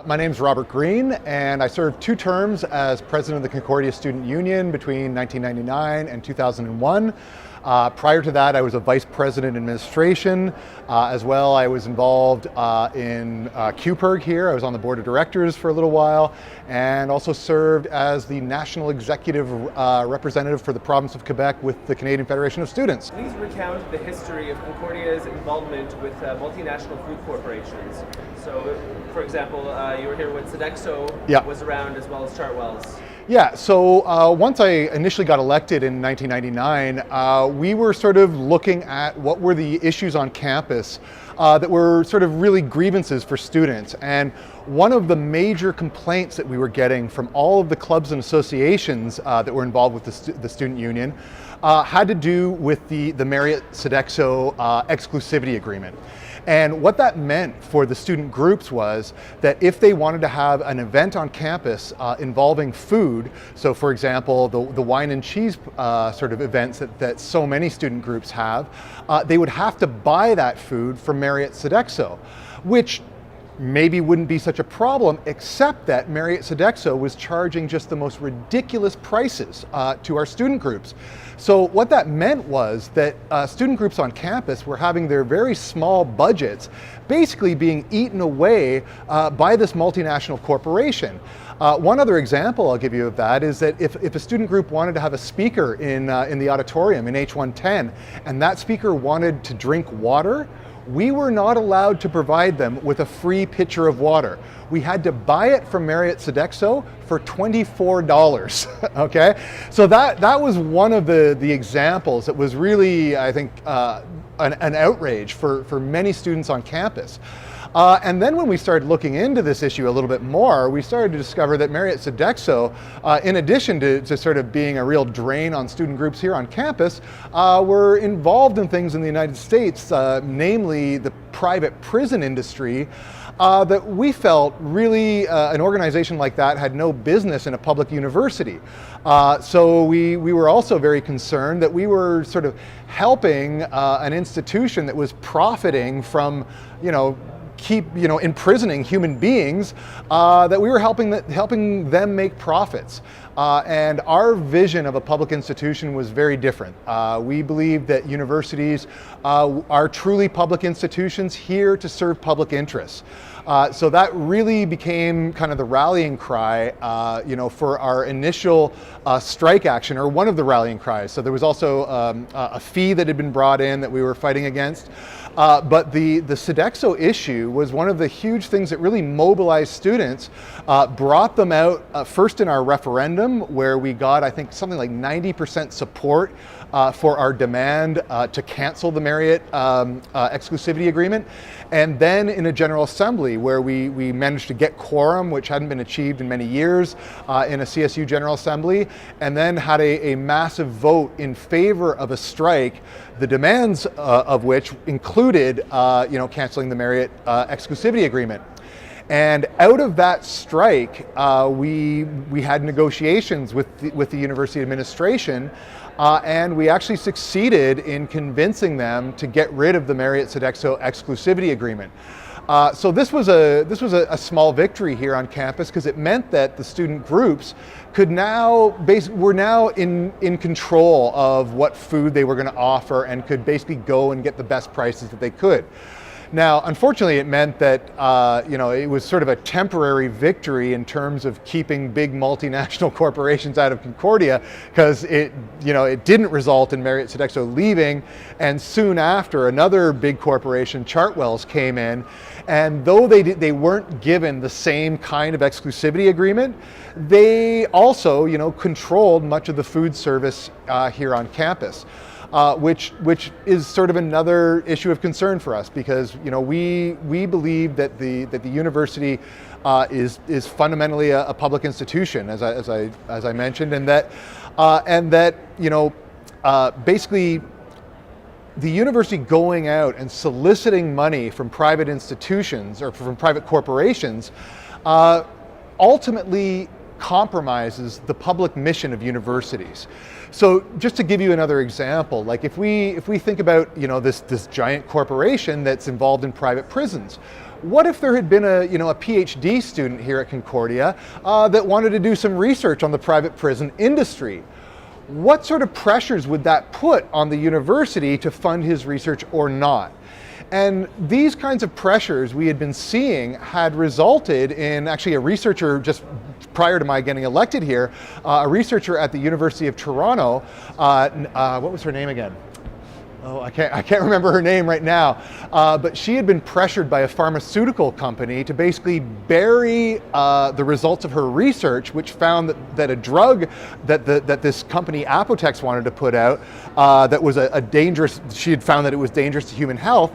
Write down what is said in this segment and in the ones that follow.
My name is Robert Green, and I served 2 terms as president of the Concordia Student Union between 1999 and 2001. Prior to that, I was a vice president in administration. As well, I was involved in QPIRG here. I was on the board of directors for a little while, and also served as the national executive representative for the province of Quebec with the Canadian Federation of Students. Please recount the history of Concordia's involvement with multinational food corporations. So, for example, you were here when Sodexo was around, as well as Chartwell's. Yeah, so once I initially got elected in 1999, we were sort of looking at what were the issues on campus that were sort of really grievances for students. And one of the major complaints that we were getting from all of the clubs and associations that were involved with the student union had to do with the Marriott-Sodexo exclusivity agreement. And what that meant for the student groups was that if they wanted to have an event on campus involving food, so for example, the wine and cheese sort of events that so many student groups have, they would have to buy that food from Marriott-Sodexo, which maybe wouldn't be such a problem, except that Marriott-Sodexo was charging just the most ridiculous prices to our student groups. So what that meant was that student groups on campus were having their very small budgets basically being eaten away by this multinational corporation. One other example I'll give you of that is that if a student group wanted to have a speaker in the auditorium in H110, and that speaker wanted to drink water, we were not allowed to provide them with a free pitcher of water. We had to buy it from Marriott-Sodexo for $24, okay? So that was one of the examples that was really, I think, an outrage for many students on campus. And then when we started looking into this issue a little bit more, we started to discover that Marriott-Sodexo, in addition to sort of being a real drain on student groups here on campus, were involved in things in the United States, namely the private prison industry, that we felt really an organization like that had no business in a public university. So we were also very concerned that we were sort of helping an institution that was profiting from, imprisoning human beings, that we were helping them make profits. And our vision of a public institution was very different. We believe that universities are truly public institutions here to serve public interests. So that really became kind of the rallying cry, for our initial strike action, or one of the rallying cries. So there was also a fee that had been brought in that we were fighting against. But the Sodexo issue was one of the huge things that really mobilized students, brought them out first in our referendum, where we got, I think, something like 90% support for our demand to cancel the Marriott exclusivity agreement. And then in a General Assembly, where we managed to get quorum, which hadn't been achieved in many years, in a CSU General Assembly, and then had a massive vote in favor of a strike, the demands of which included canceling the Marriott exclusivity agreement. And out of that strike, we had negotiations with the university administration, and we actually succeeded in convincing them to get rid of the Marriott-Sodexo exclusivity agreement. So this was a small victory here on campus, because it meant that the student groups were now in control of what food they were going to offer, and could basically go and get the best prices that they could. Now, unfortunately, it meant that it was sort of a temporary victory in terms of keeping big multinational corporations out of Concordia, because it didn't result in Marriott-Sodexo leaving, and soon after, another big corporation, Chartwell's, came in, and though they weren't given the same kind of exclusivity agreement, they also controlled much of the food service here on campus. Which is sort of another issue of concern for us, because we believe that the university is fundamentally a public institution, as I mentioned, and that basically the university going out and soliciting money from private institutions or from private corporations ultimately compromises the public mission of universities. So just to give you another example, like if we think about this giant corporation that's involved in private prisons, what if there had been a PhD student here at Concordia that wanted to do some research on the private prison industry? What sort of pressures would that put on the university to fund his research or not? And these kinds of pressures we had been seeing had resulted in actually a researcher just prior to my getting elected here, a researcher at the University of Toronto, what was her name again? Oh, I can't remember her name right now, but she had been pressured by a pharmaceutical company to basically bury the results of her research, which found that a drug that this company Apotex wanted to put out that was a dangerous, she had found that it was dangerous to human health,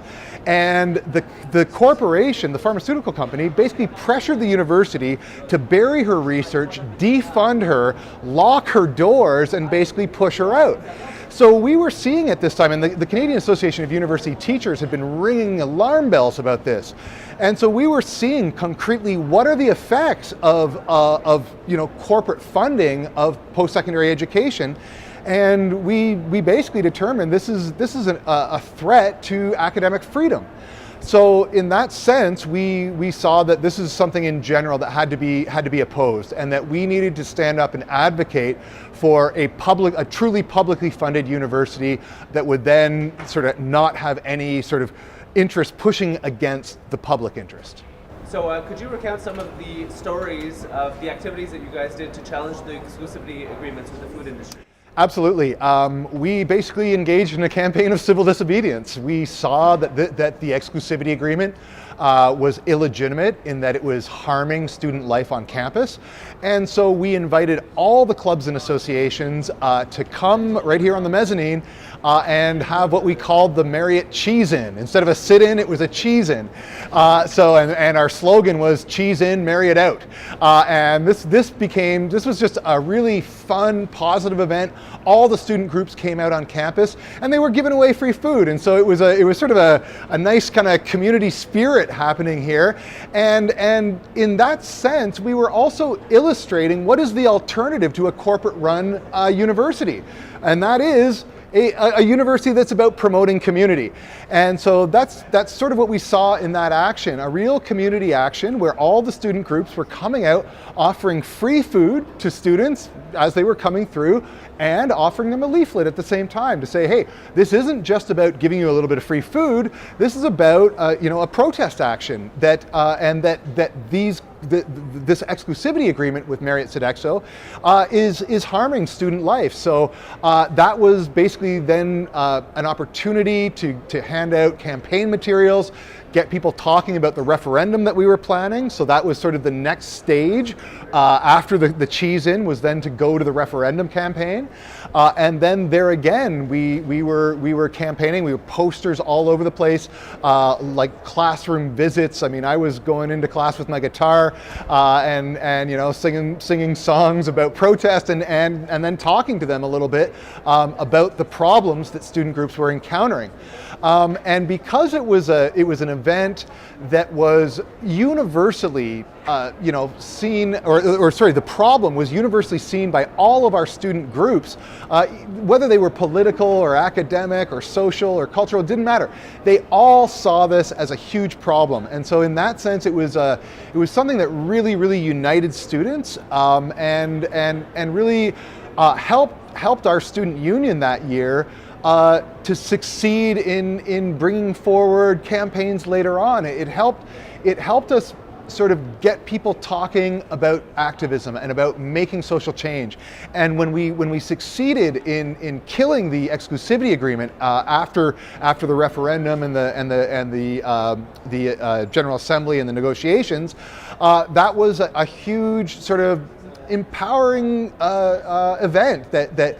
and the corporation, the pharmaceutical company, basically pressured the university to bury her research, defund her, lock her doors, and basically push her out. So we were seeing at this time, and the Canadian Association of University Teachers had been ringing alarm bells about this. And so we were seeing concretely what are the effects of corporate funding of post-secondary education. And we basically determined this is a threat to academic freedom. So in that sense, we saw that this is something in general that had to be opposed, and that we needed to stand up and advocate for a truly publicly funded university that would then sort of not have any sort of interest pushing against the public interest. So could you recount some of the stories of the activities that you guys did to challenge the exclusivity agreements with the food industry? Absolutely. We basically engaged in a campaign of civil disobedience. We saw that the exclusivity agreement was illegitimate in that it was harming student life on campus. And so we invited all the clubs and associations to come right here on the mezzanine and have what we called the Marriott Cheese-In. Instead of a sit-in, it was a cheese-in. And our slogan was cheese in, Marriott out. And this was just a really fun, positive event. All the student groups came out on campus and they were giving away free food. And so it was sort of a nice kind of community spirit happening here. And in that sense, we were also illustrating what is the alternative to a corporate-run university. And that is a university that's about promoting community. And so that's sort of what we saw in that action, a real community action where all the student groups were coming out, offering free food to students as they were coming through, and offering them a leaflet at the same time to say, hey, this isn't just about giving you a little bit of free food, this is about a protest action this exclusivity agreement with Marriott Sodexo is harming student life. So that was basically then an opportunity to hand out campaign materials, get people talking about the referendum that we were planning. So that was sort of the next stage after the cheese-in, was then to go to the referendum campaign. And then there again, we were campaigning. We were posters all over the place, like classroom visits. I mean, I was going into class with my guitar and singing songs about protest and then talking to them a little bit about the problems that student groups were encountering. And because it was an event that was universally seen, the problem was universally seen by all of our student groups, whether they were political or academic or social or cultural, it didn't matter. They all saw this as a huge problem. And so in that sense, it was something that really, really united students and really helped our student union that year to succeed in bringing forward campaigns later on. It helped us sort of get people talking about activism and about making social change. And when we succeeded in killing the exclusivity agreement after the referendum and the General Assembly and the negotiations, that was a huge sort of empowering event that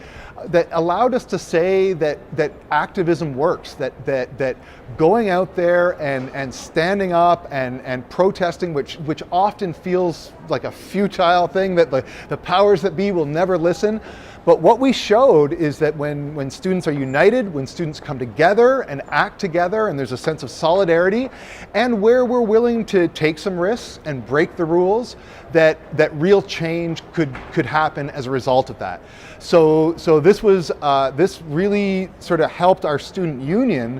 allowed us to say that activism works, that going out there and standing up and protesting, which often feels like a futile thing, that the powers that be will never listen. But what we showed is that when students are united, when students come together and act together, and there's a sense of solidarity, and where we're willing to take some risks and break the rules, that real change could happen as a result of that. So this really sort of helped our student union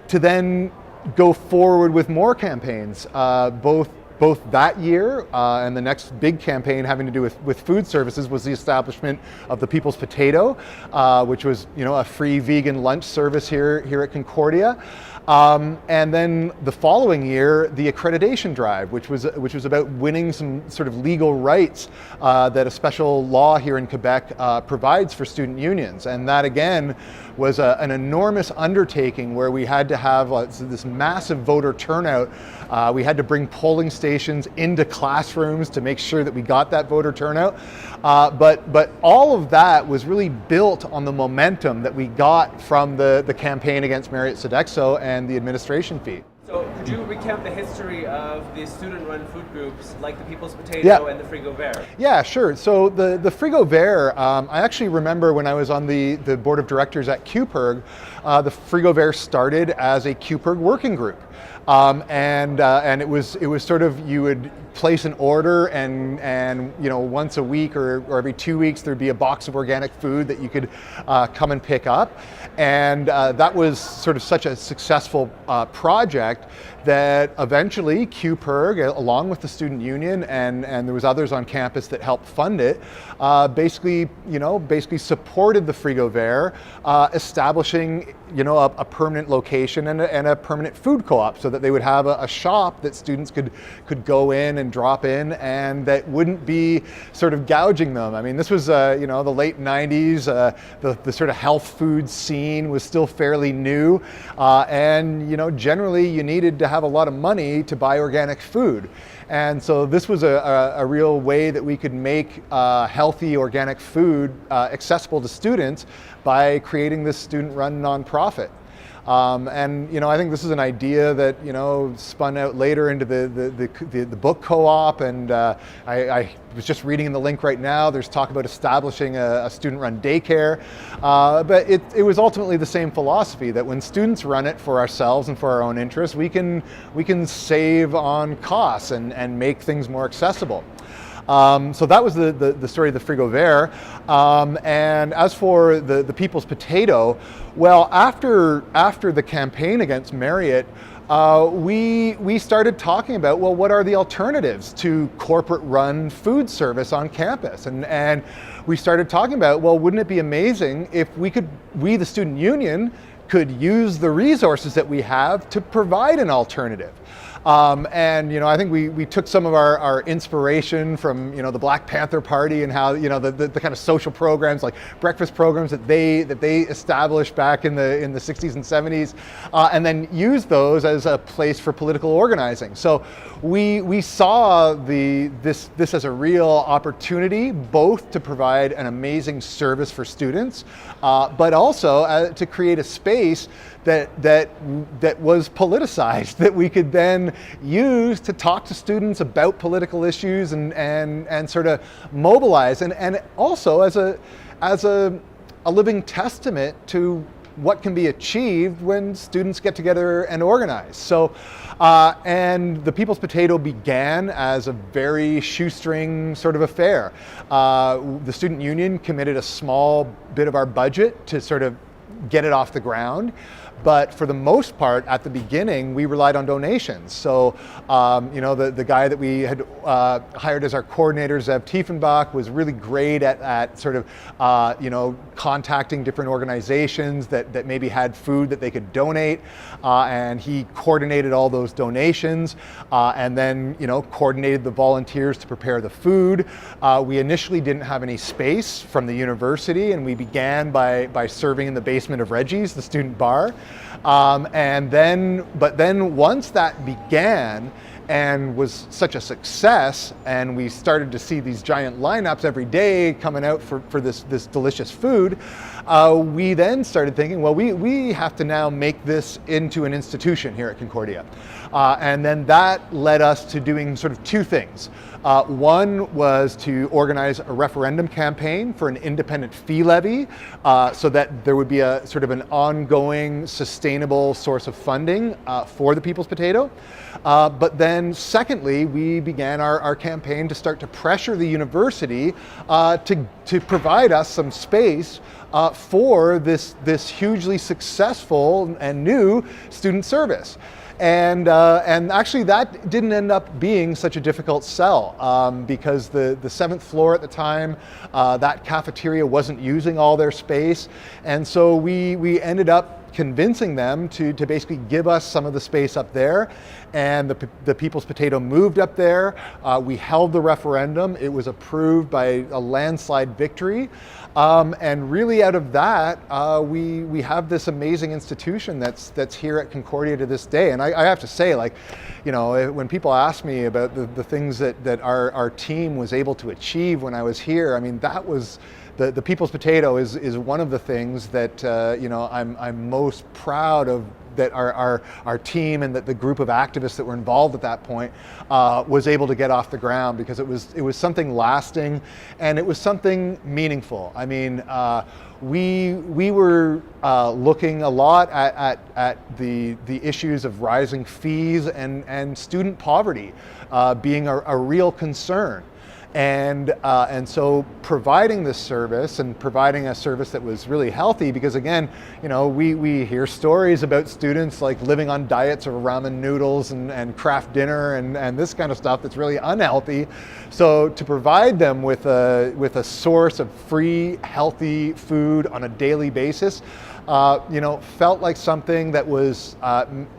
to then go forward with more campaigns, both that year and the next big campaign having to do with food services was the establishment of the People's Potato, which was a free vegan lunch service here at Concordia. And then the following year, the accreditation drive, which was about winning some sort of legal rights that a special law here in Quebec provides for student unions. And that again was an enormous undertaking where we had to have this massive voter turnout. We had to bring polling stations into classrooms to make sure that we got that voter turnout. But all of that was really built on the momentum that we got from the campaign against Marriott Sodexo and the administration fee. So could you recount the history of the student-run food groups like the People's Potato and the Frigo Vert? Yeah, sure. So the Frigo Vert, I actually remember when I was on the board of directors at QPIRG, the Frigo Vert started as a QPIRG working group. And it was sort of, you would place an order and once a week or every 2 weeks there'd be a box of organic food that you could come and pick up. And that was sort of such a successful project that eventually QPIRG, along with the student union and there was others on campus that helped fund it, basically supported the Frigo Vert, establishing a permanent location and a permanent food co-op so that they would have a shop that students could go in and drop in and that wouldn't be sort of gouging them. I mean, this was the late 90s, the sort of health food scene was still fairly new, and generally you needed to have a lot of money to buy organic food. And so this was a real way that we could make healthy organic food accessible to students by creating this student-run nonprofit. And I think this is an idea that spun out later into the book co-op, and I was just reading in the link right now. There's talk about establishing a student-run daycare, but it was ultimately the same philosophy that when students run it for ourselves and for our own interests, we can save on costs and make things more accessible. So that was the story of the Frigo Vert. And as for the People's Potato, well, after the campaign against Marriott, we started talking about, well, what are the alternatives to corporate-run food service on campus? And we started talking about, well, wouldn't it be amazing if we, the student union, could use the resources that we have to provide an alternative? And I think we took some of our inspiration from the Black Panther Party and how the kind of social programs like breakfast programs that they established back in the 60s and 70s, and then used those as a place for political organizing. So we saw this as a real opportunity, both to provide an amazing service for students, but also to create a space that was politicized, that we could then use to talk to students about political issues and sort of mobilize, and also as a living testament to what can be achieved when students get together and organize. So, and the People's Potato began as a very shoestring sort of affair. The student union committed a small bit of our budget to sort of get it off the ground. But for the most part, at the beginning, we relied on donations. So, the guy that we had hired as our coordinator, Zev Tiefenbach, was really great at sort of, contacting different organizations that maybe had food that they could donate. And he coordinated all those donations and then, coordinated the volunteers to prepare the food. We initially didn't have any space from the university, and we began by serving in the basement of Reggie's, the student bar. But then once that began and was such a success, and we started to see these giant lineups every day coming out for this delicious food, we then started thinking, well, we have to now make this into an institution here at Concordia. And then that led us to doing sort of two things. One was to organize a referendum campaign for an independent fee levy, so that there would be a sort of an ongoing, sustainable source of funding for the People's Potato. But then secondly, we began our campaign to start to pressure the university to provide us some space for this hugely successful and new student service. And actually that didn't end up being such a difficult sell because the 7th floor at the time, that cafeteria wasn't using all their space. And so we ended up convincing them to basically give us some of the space up there, and the People's Potato moved up there. We held the referendum. It was approved by a landslide victory, and really out of that, we have this amazing institution that's here at Concordia to this day. And I have to say, like, you know, when people ask me about the things that our team was able to achieve when I was here, I mean, that was the People's Potato is one of the things that you know, I'm most proud of, that our team and that the group of activists that were involved at that point was able to get off the ground, because it was something lasting and it was something meaningful. I mean, we were looking a lot at the issues of rising fees and student poverty being a real concern. And so providing this service, and providing a service that was really healthy, because again, you know, we hear stories about students like living on diets of ramen noodles and Kraft dinner and this kind of stuff that's really unhealthy. So to provide them with a source of free, healthy food on a daily basis, you know, felt like something that was,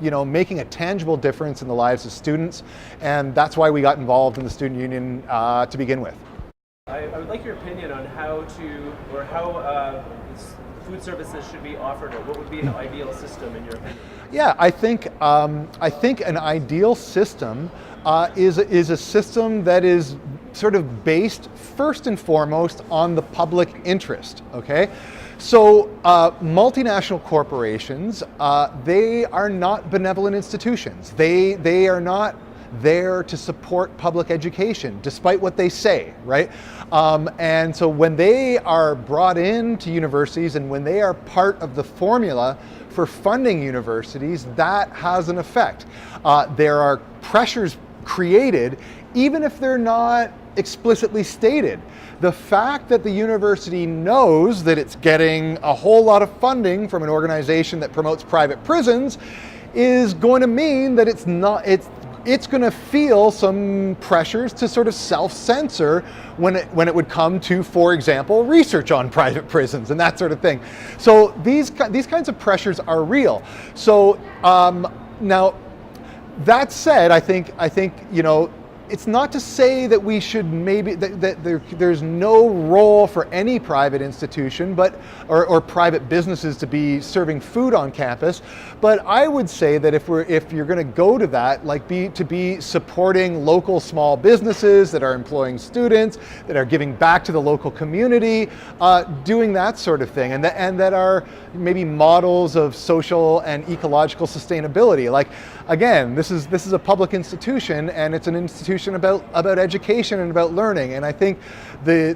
you know, making a tangible difference in the lives of students, and that's why we got involved in the student union to begin with. I would like your opinion on how food services should be offered, or what would be an ideal system in your opinion? Yeah, I think an ideal system is a system that is sort of based first and foremost on the public interest. Okay. So multinational corporations, they are not benevolent institutions. They are not there to support public education, despite what they say, right? And so when they are brought into universities and when they are part of the formula for funding universities, that has an effect. There are pressures created, even if they're not explicitly stated. The fact that the university knows that it's getting a whole lot of funding from an organization that promotes private prisons is going to mean that it's going to feel some pressures to sort of self-censor when it would come to, for example, research on private prisons and that sort of thing. So these kinds of pressures are real. So now, that said, I think you know, it's not to say that we should there's no role for any private institution or private businesses to be serving food on campus, but I would say that if you're going to go to that, like to be supporting local small businesses that are employing students, that are giving back to the local community, doing that sort of thing, and that are maybe models of social and ecological sustainability. Like, again, this is a public institution, and it's an institution about education and about learning, and I think the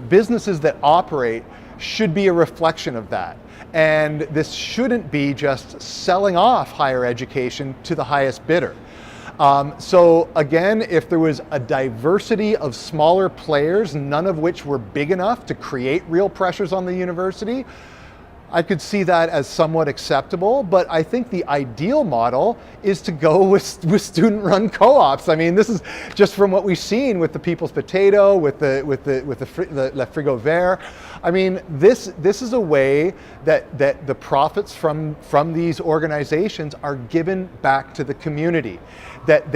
businesses that operate should be a reflection of that. And this shouldn't be just selling off higher education to the highest bidder. So again, if there was a diversity of smaller players, none of which were big enough to create real pressures on the university, I could see that as somewhat acceptable, but I think the ideal model is to go with student-run co-ops. I mean, this is just from what we've seen with the People's Potato, with the Le Frigo Vert. I mean, this is a way that the profits from these organizations are given back to the community. That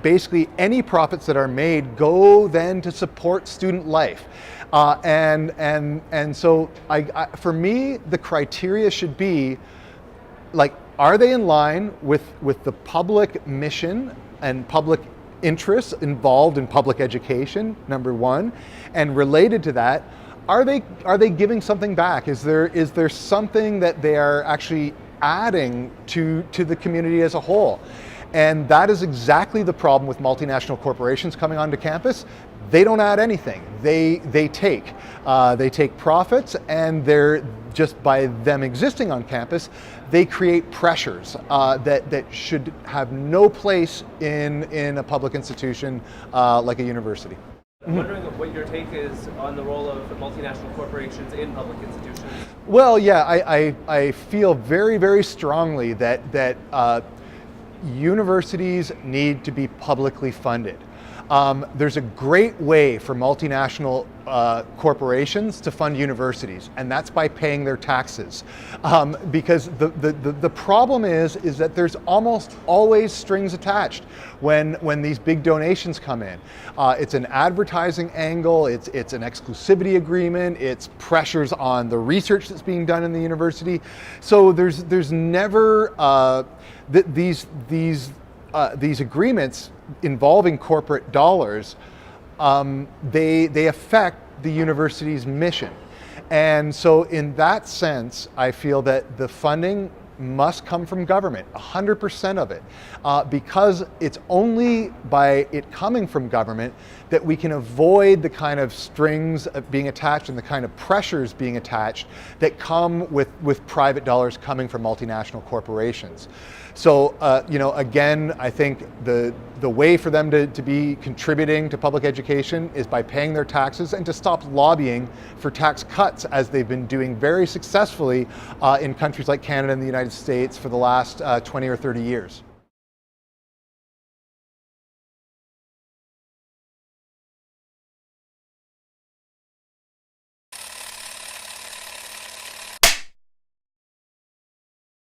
basically any profits that are made go then to support student life. And so for me, the criteria should be like, are they in line with the public mission and public interests involved in public education, number one, and related to that, are they giving something back? Is there something that they are actually adding to the community as a whole? And that is exactly the problem with multinational corporations coming onto campus. They don't add anything. They take profits, and they're just by them existing on campus, they create pressures that should have no place in a public institution like a university. I'm wondering what your take is on the role of multinational corporations in public institutions. Well, yeah, I feel very, very strongly that universities need to be publicly funded. There's a great way for multinational corporations to fund universities, and that's by paying their taxes. Because the problem is that there's almost always strings attached when these big donations come in. It's an advertising angle, it's an exclusivity agreement, it's pressures on the research that's being done in the university. So there's never these agreements involving corporate dollars, they affect the university's mission. And so in that sense, I feel that the funding must come from government, 100% of it, because it's only by it coming from government that we can avoid the kind of strings being attached and the kind of pressures being attached that come with private dollars coming from multinational corporations. So, again, I think the way for them to be contributing to public education is by paying their taxes and to stop lobbying for tax cuts, as they've been doing very successfully in countries like Canada and the United States for the last 20 or 30 years.